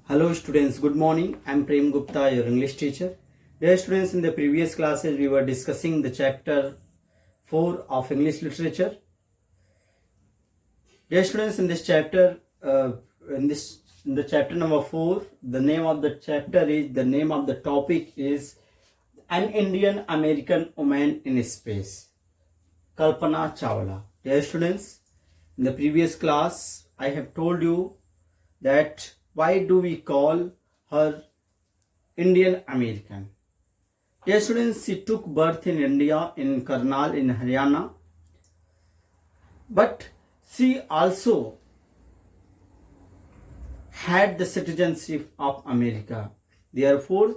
Hello students, good morning. I am Prem Gupta, your English teacher. Dear students, in the previous classes we were discussing the chapter 4 of English literature. Dear students, in this chapter, in the chapter number 4, the name of the topic is An Indian American Woman in Space, Kalpana Chawla. Dear students, in the previous class I have told you that why do we call her Indian American? Dear students, she took birth in India in Karnal in Haryana, but she also had the citizenship of America. Therefore,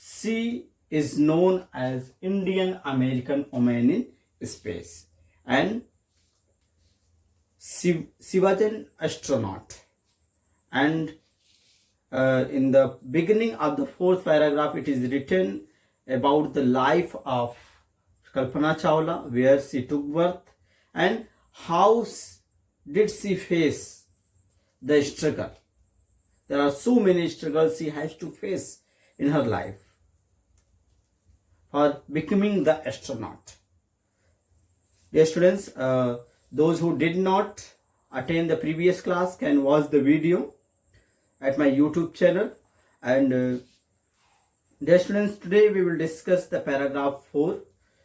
she is known as Indian American Woman in Space, and she was an astronaut. And in the beginning of the 4th paragraph, it is written about the life of Kalpana Chawla, where she took birth and how did she face the struggle. There are so many struggles she has to face in her life for becoming the astronaut. Dear students, those who did not attend the previous class can watch the video at my YouTube channel. And dear students, today we will discuss the paragraph 4.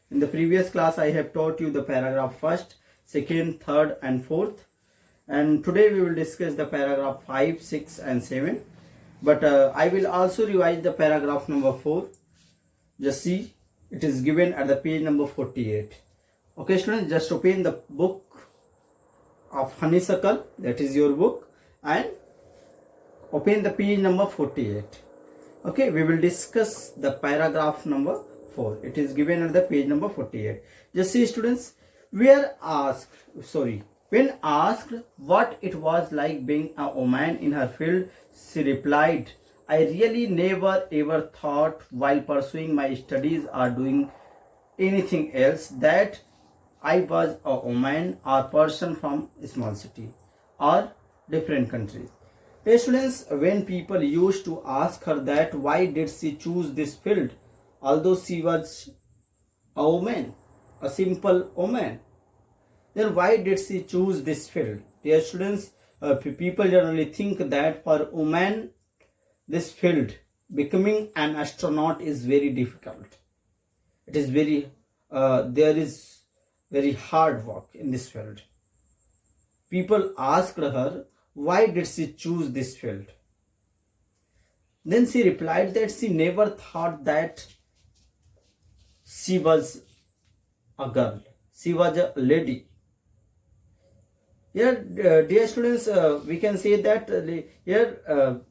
In the previous class I have taught you the paragraph 1st, 2nd, 3rd and 4th, and today we will discuss the paragraph 5, 6 and 7. But I will also revise the paragraph number 4. Just see, it is given at the page number 48. Okay students, just open the book of Honeysuckle, that is your book, and open the page number 48. Okay, we will discuss the paragraph number 4. It is given at the page number 48. Just see students, when asked what it was like being a woman in her field, she replied, I really never ever thought while pursuing my studies or doing anything else that I was a woman or person from a small city or different countries. Hey students, when people used to ask her that why did she choose this field, although she was a woman, a simple woman, then why did she choose this field? Dear students, people generally think that for women, this field, becoming an astronaut, is very difficult. It is there is very hard work in this field. People asked her, why did she choose this field? Then she replied that she never thought that she was a girl. She was a lady. Here, dear students, we can say that here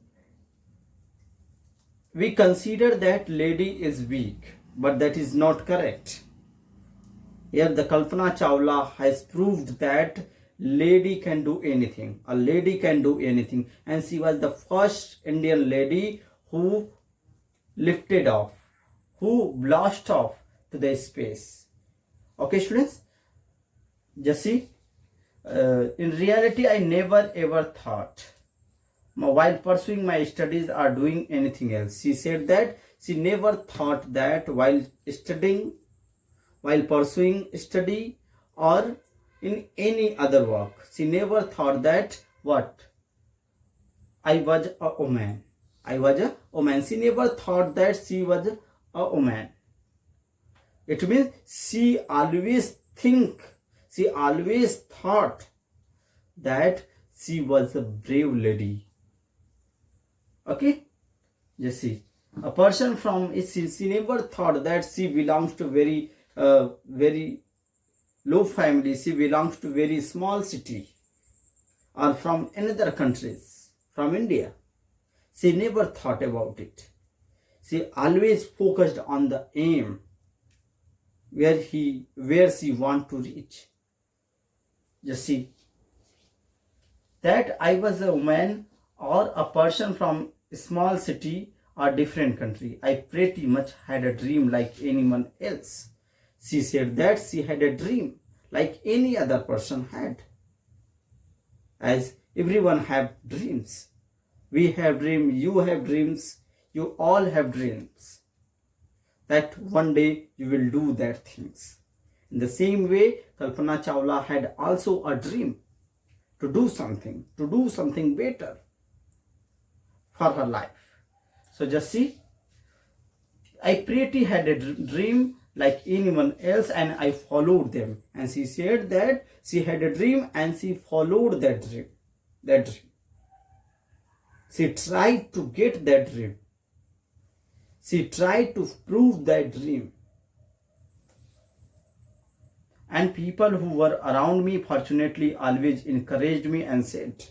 we consider that lady is weak, but that is not correct. Here the Kalpana Chawla has proved that lady can do anything. A lady can do anything, and she was the first Indian lady who lifted off, who blasted off to the space. Okay students, just see, in reality I never ever thought while pursuing my studies or doing anything else. She said that she never thought that while studying, while pursuing study or in any other work, she never thought that I was a woman. I was a woman. She never thought that she was a woman. It means she always thought that she was a brave lady. Okay, just see, a person from she never thought that she belongs to very low family, she belongs to very small city or from another countries, from India. She never thought about it. She always focused on the aim, where she want to reach. Just see, that I was a woman or a person from a small city or different country, I pretty much had a dream like anyone else. She said that she had a dream like any other person had, as everyone have dreams. We have dreams, you have dreams, you all have dreams that one day you will do that things. In the same way, Kalpana Chawla had also a dream to do something better for her life. So just see, I pretty had a dream like anyone else and I followed them. And she said that she had a dream and she followed that dream. She tried to get that dream. She tried to prove that dream. And people who were around me fortunately always encouraged me and said,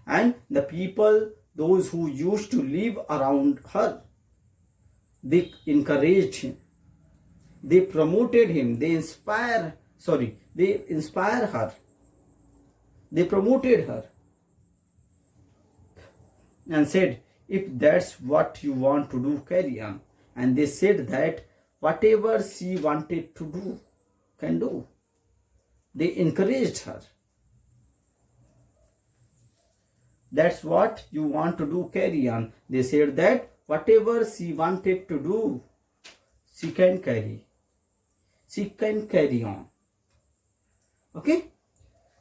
and the people, those who used to live around her, they encouraged him. They promoted him. They inspire her. They promoted her and said, if that's what you want to do, carry on. And they said that whatever she wanted to do, can do. They encouraged her. That's what you want to do, carry on. They said that whatever she wanted to do, she can carry. She can carry on. Okay?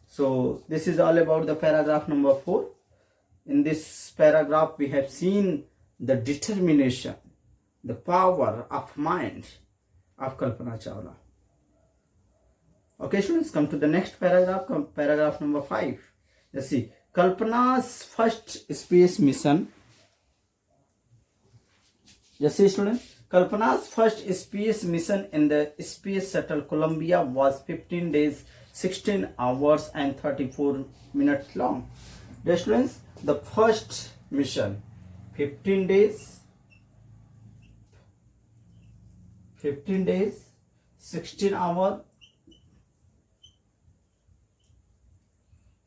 So this is all about the paragraph number 4. In this paragraph, we have seen the determination, the power of mind of Kalpana Chawla. Okay, students, come to the next paragraph, paragraph number 5. Let's see. Kalpana's first space mission. Yes, see, students. Kalpana's first space mission in the space shuttle Columbia was 15 days, 16 hours and 34 minutes long. Dear students, the first mission, 15 days, 16 hours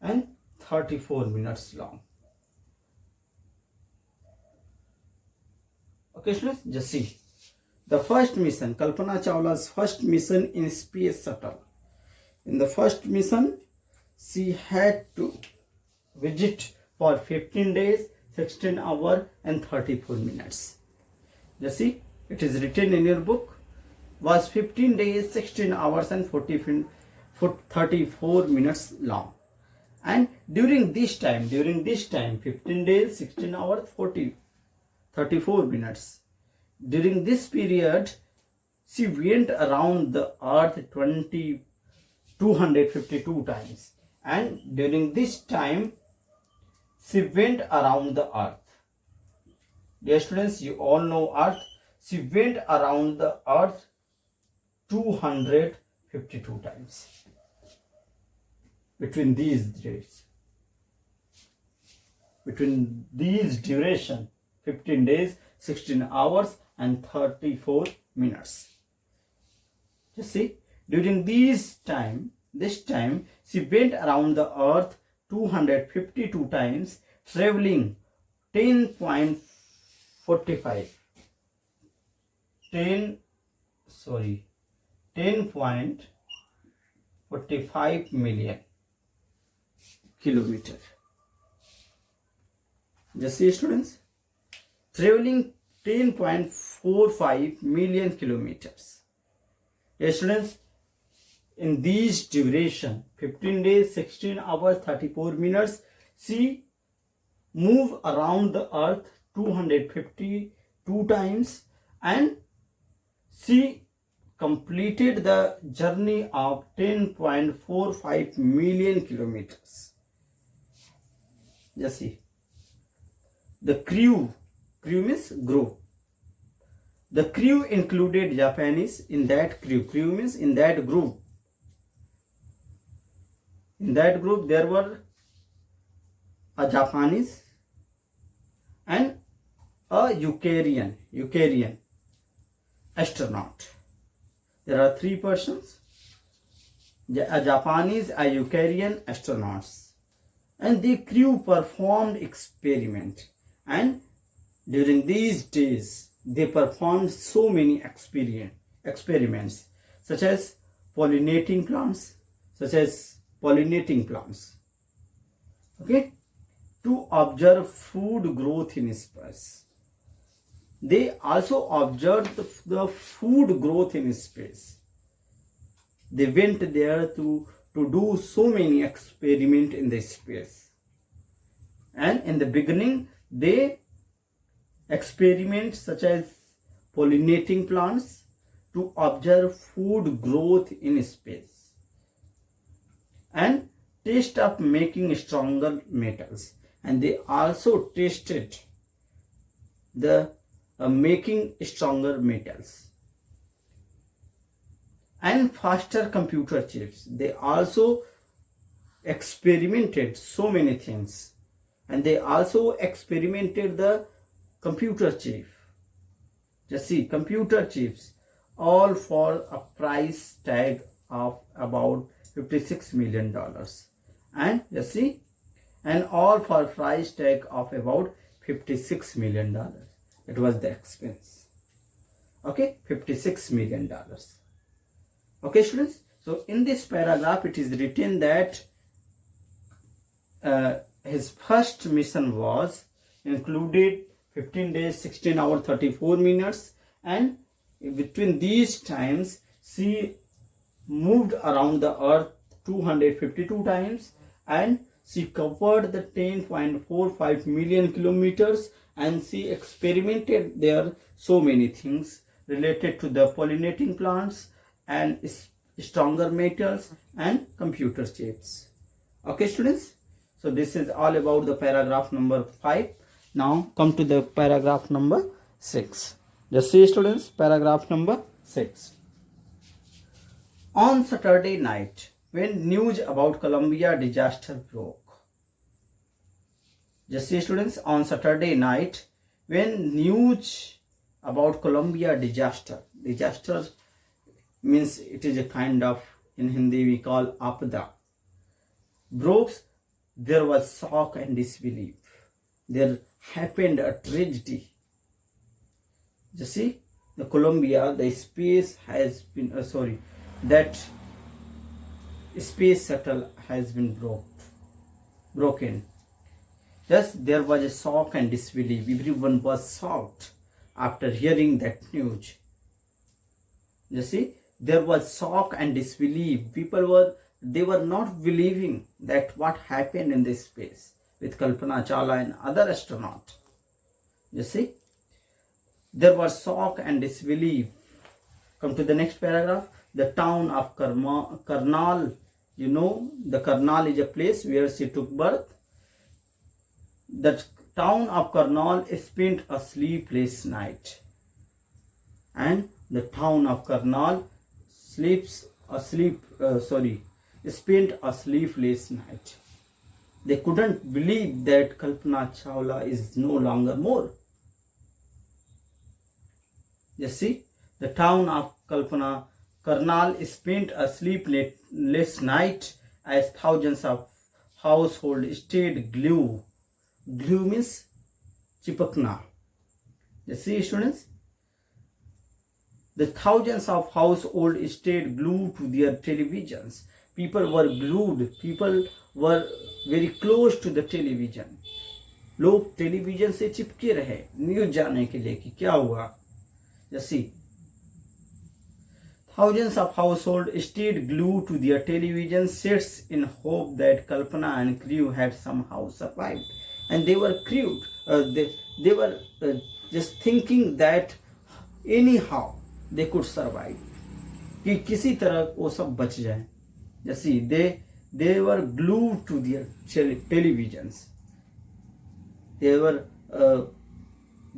and 34 minutes long. Okay, students, just see. The first mission, Kalpana Chawla's first mission in space shuttle. In the first mission, she had to visit for 15 days, 16 hours and 34 minutes. Just see, it is written in your book, was 15 days, 16 hours and 34 minutes long. And during this time, 15 days, 16 hours, 34 minutes. During this period, she went around the earth 252 times. And during this time, she went around the earth. Dear students, you all know earth. She went around the earth 252 times. Between these days. Between these duration, 15 days, 16 hours and 34 minutes. You see, during this time, she went around the earth 252 times, traveling 10.45 million kilometer. Just see, students, traveling 10.45 million kilometers. Yes, students, in these duration, 15 days, 16 hours, 34 minutes, she moved around the earth 252 times and she completed the journey of 10.45 million kilometers. Just see. The crew means group. The crew included Japanese in that crew. Crew means in that group. In that group there were a Japanese and a Ukrainian astronaut. There are 3 persons, a Japanese, a Ukrainian astronauts, and the crew performed experiment. And during these days, they performed so many experiments, such as pollinating plants, Okay, to observe food growth in space. They also observed the food growth in space. They went there to do so many experiments in the space. And in the beginning, they experiment such as pollinating plants to observe food growth in space and taste of making stronger metals. And they also tested the making stronger metals and faster computer chips. They also experimented so many things, and they also experimented the computer chip. Just see, computer chips, all for a price tag of about $56 million. And just see, and all for price tag of about $56 million. It was the expense. Okay, $56 million. Okay, students. So in this paragraph, it is written that his first mission was included 15 days, 16 hours, 34 minutes, and between these times, she moved around the earth 252 times, and she covered the 10.45 million kilometers, and she experimented there so many things related to the pollinating plants and stronger metals and computer chips. Okay, students. So this is all about the paragraph number 5. Now come to the paragraph number 6. Just see, students, paragraph number 6. On Saturday night, when news about Columbia disaster broke. Just see, students, on Saturday night, when news about Columbia disaster means it is a kind of, in Hindi we call apada, broke, there was shock and disbelief. There happened a tragedy. You see, the Columbia, the space has been, that space shuttle has been broken. Thus, there was a shock and disbelief. Everyone was shocked after hearing that news. You see, there was shock and disbelief. People were not believing that what happened in this space with Kalpana, Chawla and other astronauts. You see, there was shock and disbelief. Come to the next paragraph. The town of Karnal, you know, the Karnal is a place where she took birth. The town of Karnal spent a sleepless night. And the town of Karnal spent a sleepless night. They couldn't believe that Kalpana Chawla is no longer more. You see, the town of Karnal spent a sleepless night as thousands of households stayed glued. Glue means chipakna. You see, students, the thousands of households stayed glued to their televisions. People were glued. People were very close to the television. लोग television से चिपके रहे news जानने के लिए कि क्या हुआ. You see, thousands of households stayed glued to their television sets in hope that Kalpana and crew had somehow survived. And they were crewed. They were just thinking that anyhow they could survive. कि किसी तरह वो सब बच जाए. You see, they were glued to their televisions. They were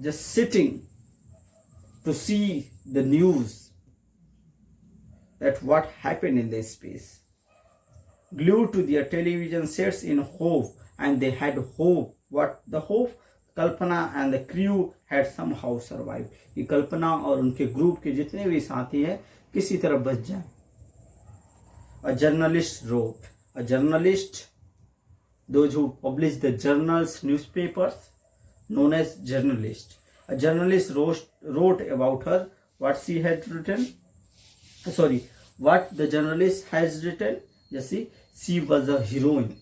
just sitting to see the news that what happened in this space. Glued to their television sets in hope, and they had hope. What the hope? Kalpana and the crew had somehow survived. कि कल्पना और उनके group के जितने भी साथी हैं किसी तरह बच जाए. A journalist wrote. A journalist, those who publish the journals, newspapers, known as journalist. A journalist wrote about her what she had written. What the journalist has written. You see, she was a heroine.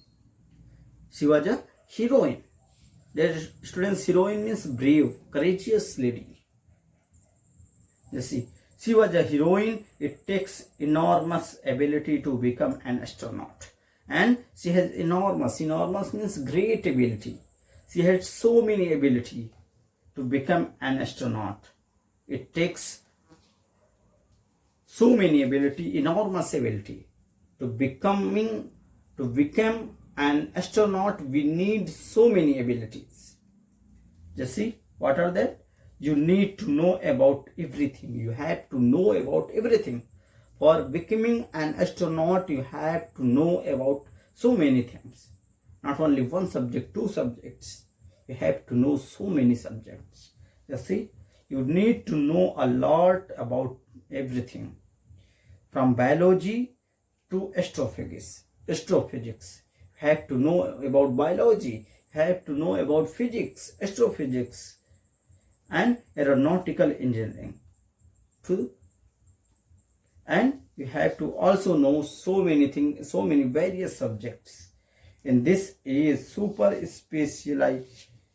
She was a heroine. Dear students, heroine means brave, courageous lady. You see, she was a heroine. It takes enormous ability to become an astronaut. And she has enormous means great ability. She had so many ability to become an astronaut. It takes so many ability, enormous ability to become an astronaut. We need so many abilities. Just see, what are that? You need to know about everything. You have to know about everything. For becoming an astronaut, you have to know about so many things. Not only one subject, two subjects. You have to know so many subjects. You see, you need to know a lot about everything. From biology to astrophysics. You have to know about biology. You have to know about physics, astrophysics, and aeronautical engineering. And you have to also know so many things, so many various subjects. In this is super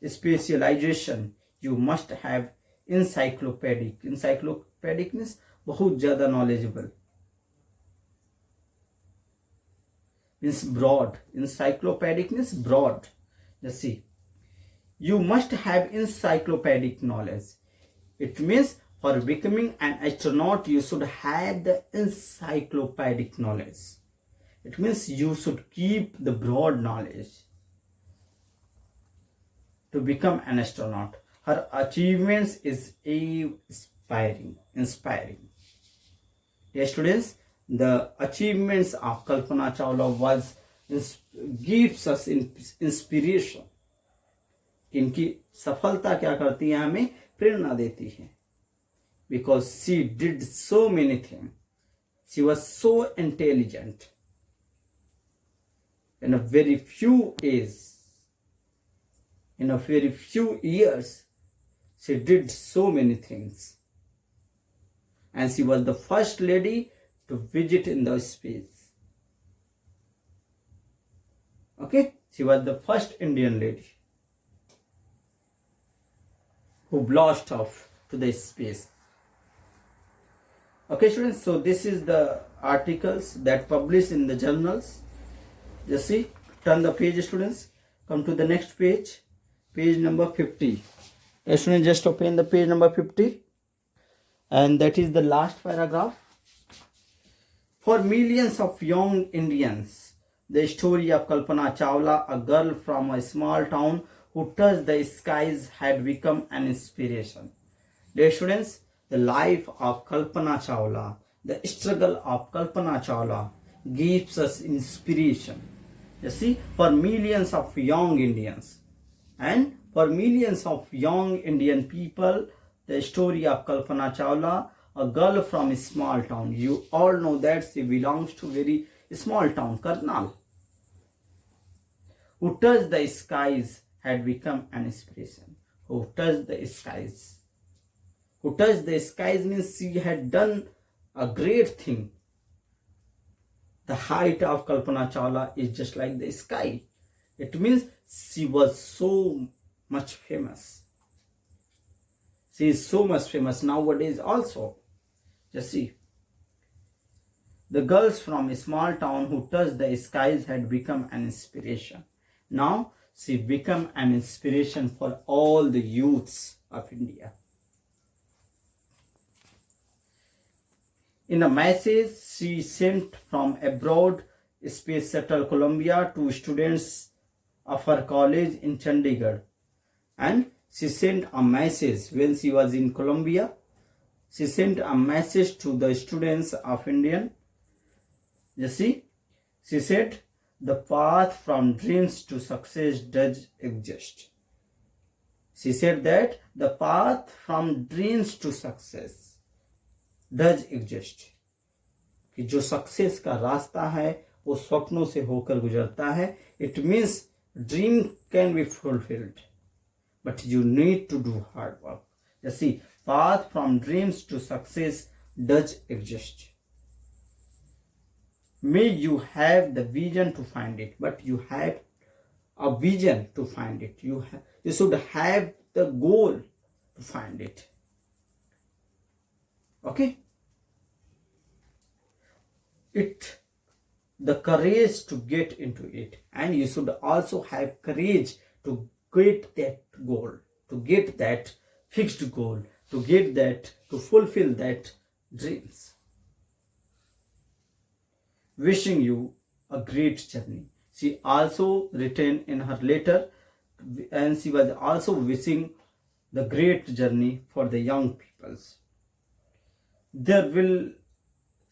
specialization. You must have encyclopedic means बहुत ज़्यादा knowledgeable, means broad. Encyclopedic means broad. Let's see, you must have encyclopedic knowledge. It means for becoming an astronaut, you should have the encyclopedic knowledge. It means you should keep the broad knowledge to become an astronaut. Her achievements is inspiring. Dear students, the achievements of Kalpana Chawla gives us inspiration. इनकी सफलता क्या करती है, हमें प्रेरणा देती है. Because she did so many things. She was so intelligent. In a very few years, she did so many things. And she was the first lady to visit in the space. Okay? She was the first Indian lady who blasted off to the space. Okay, students, so this is the articles that published in the journals. Just see, turn the page, students. Come to the next page, page number 50. Students, just open the page number 50. And that is the last paragraph. For millions of young Indians, the story of Kalpana Chawla, a girl from a small town who touched the skies, had become an inspiration. Dear students, the life of Kalpana Chawla, the struggle of Kalpana Chawla gives us inspiration. You see, for millions of young Indians and for millions of young Indian people, the story of Kalpana Chawla, a girl from a small town. You all know that she belongs to very small town, Karnal, who touched the skies, had become an inspiration. Who touched the skies? Who touched the skies means she had done a great thing. The height of Kalpana Chawla is just like the sky. It means she was so much famous. She is so much famous nowadays also. Just see. The girls from a small town who touched the skies had become an inspiration. Now she became an inspiration for all the youths of India. In a message she sent from abroad, Space Shuttle Columbia, to students of her college in Chandigarh. And she sent a message when she was in Columbia. She sent a message to the students of Indian. You see, she said, the path from dreams to success does exist. She said that the path from dreams to success does exist. कि जो success का रास्ता है वो स्वप्नों से होकर गुजरता है. It means dream can be fulfilled, but you need to do hard work. You see, path from dreams to success does exist. May you have the vision to find it, but you have a vision to find it. You should have the goal to find it. Okay? The courage to get into it, and you should also have courage to get that goal, to get that fixed goal, to get that, to fulfill that dreams. Wishing you a great journey. She also written in her letter, and she was also wishing the great journey for the young peoples. There will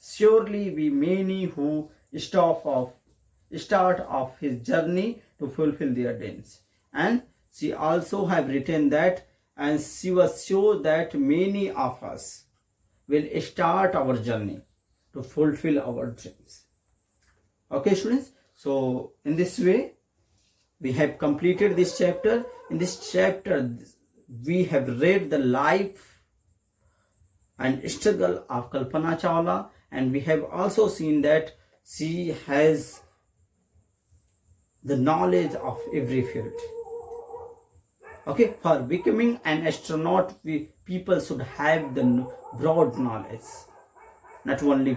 surely be many who start off his journey to fulfill their dreams. And she also have written that, and she was sure that many of us will start our journey to fulfill our dreams. Okay, students, so in this way we have completed this chapter. In this chapter we have read the life and struggle of Kalpana Chawla, and we have also seen that she has the knowledge of every field. Okay, for becoming an astronaut, people should have the broad knowledge, not only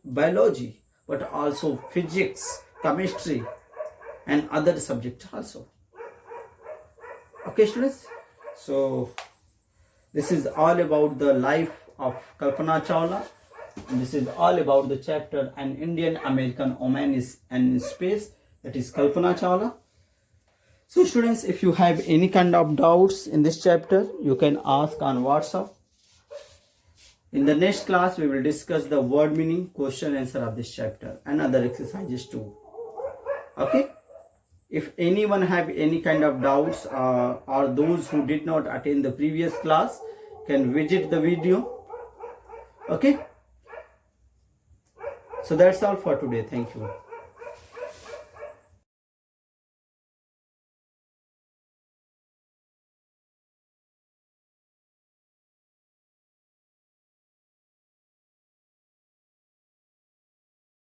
biology, but also physics, chemistry, and other subjects also. Okay, students, so this is all about the life of Kalpana Chawla. This is all about the chapter An Indian American Woman is in Space, that is Kalpana Chawla. So students, if you have any kind of doubts in this chapter, you can ask on WhatsApp. In the next class, we will discuss the word meaning, question answer of this chapter and other exercises too. Okay? If anyone have any kind of doubts or those who did not attend the previous class can visit the video. Okay? So that's all for today. Thank you.